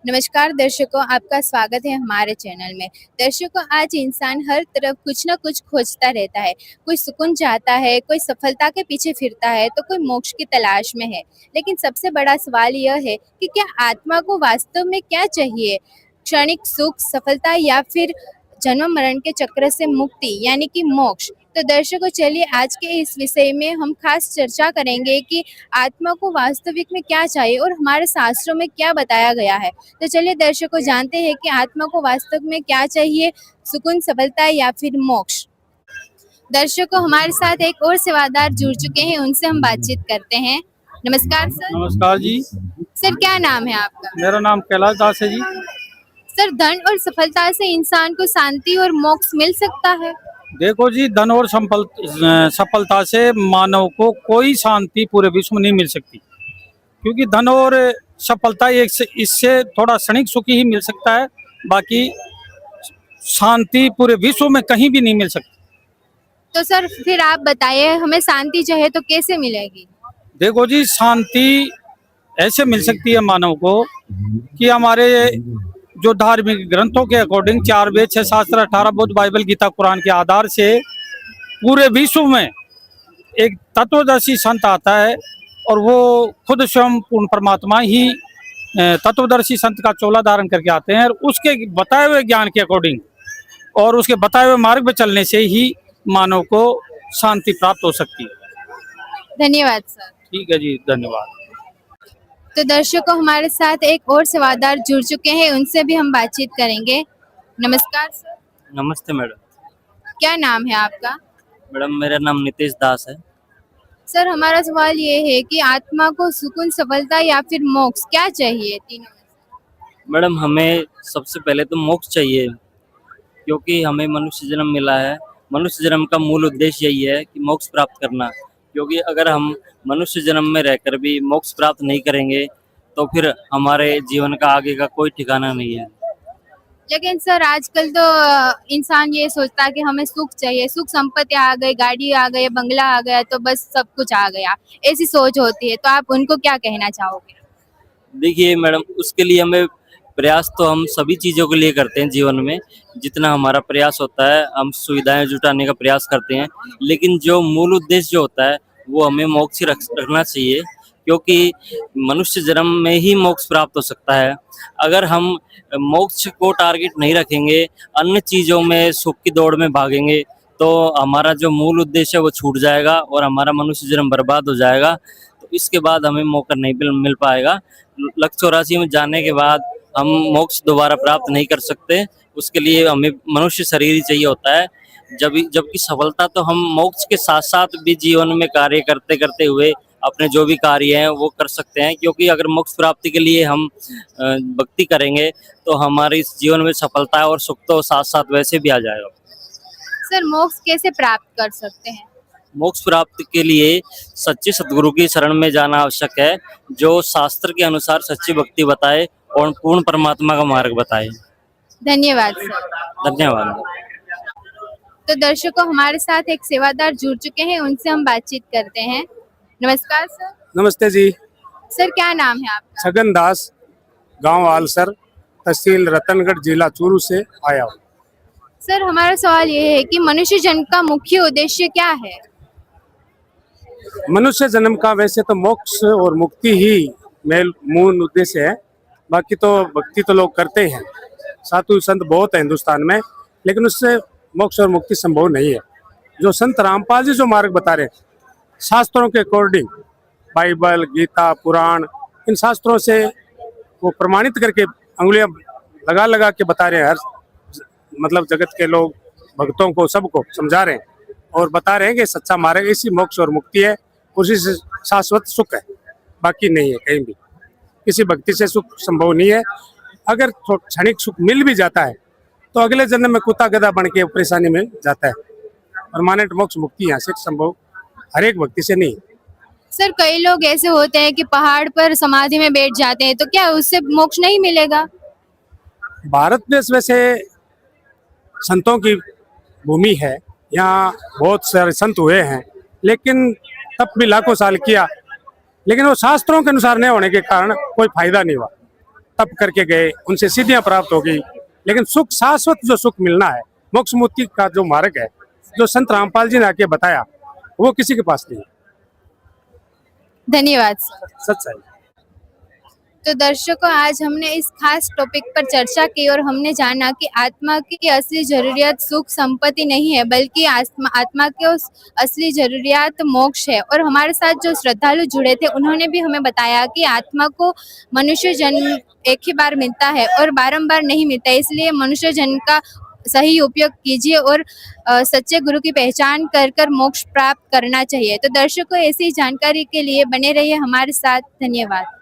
नमस्कार दर्शकों, आपका स्वागत है हमारे चैनल में। दर्शकों, आज इंसान हर तरफ कुछ ना कुछ खोजता रहता है। कोई सुकून चाहता है, कोई सफलता के पीछे फिरता है, तो कोई मोक्ष की तलाश में है। लेकिन सबसे बड़ा सवाल यह है कि क्या आत्मा को वास्तव में क्या चाहिए? क्षणिक सुख, सफलता या फिर जन्म मरण के चक्र से मुक्ति यानी कि मोक्ष? तो दर्शकों, चलिए आज के इस विषय में हम खास चर्चा करेंगे कि आत्मा को वास्तविक में क्या चाहिए और हमारे शास्त्रों में क्या बताया गया है। तो चलिए दर्शकों, जानते हैं कि आत्मा को वास्तव में क्या चाहिए, सुकून, सफलता या फिर मोक्ष। दर्शकों, हमारे साथ एक और सेवादार जुड़ चुके हैं, उनसे हम बातचीत करते हैं। नमस्कार सर। नमस्कार जी। सर, क्या नाम है आपका? मेरा नाम कैलाश दास है जी। सर, धन और सफलता से इंसान को शांति और मोक्ष मिल सकता है? देखो जी, धन और सफलता से मानव को कोई शांति पूरे विश्व में नहीं मिल सकती, क्योंकि धन और सफलता इससे थोड़ा क्षणिक सुख ही मिल सकता है। बाकी शांति पूरे विश्व में कहीं भी नहीं मिल सकती। तो सर फिर आप बताइए, हमें शांति चाहिए तो कैसे मिलेगी? देखो जी, शांति ऐसे मिल सकती है मानव को कि हमारे जो धार्मिक ग्रंथों के अकॉर्डिंग 4 वेद, 6 शास्त्र, 18 बुद्ध, बाइबल, गीता, कुरान के आधार से पूरे विश्व में एक तत्वदर्शी संत आता है, और वो खुद स्वयं पूर्ण परमात्मा ही तत्वदर्शी संत का चोला धारण करके आते हैं। और उसके बताए हुए ज्ञान के अकॉर्डिंग और उसके बताए हुए मार्ग पर चलने से ही मानव को शांति प्राप्त हो सकती है। धन्यवाद सर। ठीक है जी, धन्यवाद। तो दर्शकों, हमारे साथ एक और सेवादार जुड़ चुके हैं, उनसे भी हम बातचीत करेंगे। नमस्कार सर। नमस्ते मैडम। क्या नाम है आपका? मैडम, मेरा नाम नितेश दास है। सर, हमारा सवाल ये है कि आत्मा को सुकून, सफलता या फिर मोक्ष क्या चाहिए तीनों में से? मैडम, हमें सबसे पहले तो मोक्ष चाहिए, क्योंकि हमें मनुष्य जन्म मिला है। मनुष्य जन्म का मूल उद्देश्य यही है कि मोक्ष प्राप्त करना। क्योंकि अगर हम मनुष्य जन्म में रहकर भी मोक्ष प्राप्त नहीं करेंगे तो फिर हमारे जीवन का आगे का कोई ठिकाना नहीं है। लेकिन सर, आजकल तो इंसान ये सोचता है कि हमें सुख चाहिए, सुख संपत्ति आ गई, गाड़ी आ गई, बंगला आ गया तो बस सब कुछ आ गया, ऐसी सोच होती है। तो आप उनको क्या कहना चाहोगे? देखिए मैडम, उसके लिए हमें प्रयास तो हम सभी चीज़ों के लिए करते हैं जीवन में। जितना हमारा प्रयास होता है हम सुविधाएं जुटाने का प्रयास करते हैं, लेकिन जो मूल उद्देश्य जो होता है वो हमें मोक्ष रखना चाहिए, क्योंकि मनुष्य जन्म में ही मोक्ष प्राप्त हो सकता है। अगर हम मोक्ष को टारगेट नहीं रखेंगे, अन्य चीज़ों में सुख की दौड़ में भागेंगे, तो हमारा जो मूल उद्देश्य है वो छूट जाएगा और हमारा मनुष्य जन्म बर्बाद हो जाएगा। तो इसके बाद हमें मौका नहीं मिल पाएगा। लक्ष्य 84 में जाने के बाद हम मोक्ष दोबारा प्राप्त नहीं कर सकते। उसके लिए हमें मनुष्य शरीर ही चाहिए होता है। जबकि सफलता तो हम मोक्ष के साथ साथ भी जीवन में कार्य करते करते हुए अपने जो भी कार्य हैं वो कर सकते हैं, क्योंकि अगर मोक्ष प्राप्ति के लिए हम भक्ति करेंगे तो हमारे इस जीवन में सफलता और सुख तो साथ साथ वैसे भी आ जाएगा। सर, मोक्ष कैसे प्राप्त कर सकते हैं? मोक्ष प्राप्ति के लिए सच्चे सद्गुरु की शरण में जाना आवश्यक है, जो शास्त्र के अनुसार सच्ची भक्ति बताए और पूर्ण परमात्मा का मार्ग बताए। धन्यवाद सर। धन्यवाद। तो दर्शकों, हमारे साथ एक सेवादार जुड़ चुके हैं, उनसे हम बातचीत करते हैं। नमस्कार सर। नमस्ते जी। सर, क्या नाम है आपका? छगन दास, गांव आलसर, तहसील रतनगढ़, जिला चूरू से आया हूँ। सर, हमारा सवाल ये है कि मनुष्य जन्म का मुख्य उद्देश्य क्या है? मनुष्य जन्म का वैसे तो मोक्ष और मुक्ति ही मूल उद्देश्य है। बाकी तो भक्ति तो लोग करते हैं, साधु संत बहुत है हिंदुस्तान में, लेकिन उससे मोक्ष और मुक्ति संभव नहीं है। जो संत रामपाल जी जो मार्ग बता रहे हैं शास्त्रों के अकॉर्डिंग, बाइबल, गीता, पुराण, इन शास्त्रों से वो प्रमाणित करके अंगुलियां लगा लगा के बता रहे हैं। हर मतलब जगत के लोग, भक्तों को, सबको समझा रहे हैं और बता रहे हैं कि सच्चा मार्ग इसी मोक्ष और मुक्ति है, उसी से शाश्वत सुख है, बाकी नहीं है। कहीं भी किसी भक्ति से सुख संभव नहीं है। अगर क्षणिक सुख मिल भी जाता है तो अगले जन्म में कुत्ता गधा बन के परेशानी में जाता है। परमानेंट मोक्ष मुक्ति यहाँ से संभव हर एक व्यक्ति से नहीं। सर, कई लोग ऐसे होते हैं कि पहाड़ पर समाधि में बैठ जाते हैं, तो क्या उससे मोक्ष नहीं मिलेगा? भारत देश वैसे संतों की भूमि है, यहाँ बहुत सारे संत हुए हैं, लेकिन तब भी लाखों साल किया, लेकिन वो शास्त्रों के अनुसार नहीं होने के कारण कोई फायदा नहीं हुआ। तप करके गए, उनसे सिद्धियां प्राप्त हो गई, लेकिन सुख शाश्वत जो सुख मिलना है, मोक्ष मुक्ति का जो मार्ग है, जो संत रामपाल जी ने आके बताया, वो किसी के पास नहीं है। धन्यवाद सर। सच्चाई। तो दर्शकों, आज हमने इस खास टॉपिक पर चर्चा की और हमने जाना कि आत्मा की असली जरूरियत सुख संपत्ति नहीं है, बल्कि आत्मा की असली जरूरियत मोक्ष है। और हमारे साथ जो श्रद्धालु जुड़े थे, उन्होंने भी हमें बताया कि आत्मा को मनुष्य जन्म एक ही बार मिलता है और बारंबार नहीं मिलता है, इसलिए मनुष्य जन्म का सही उपयोग कीजिए और सच्चे गुरु की पहचान कर मोक्ष प्राप्त करना चाहिए। तो दर्शकों, ऐसी जानकारी के लिए बने रहिए हमारे साथ। धन्यवाद।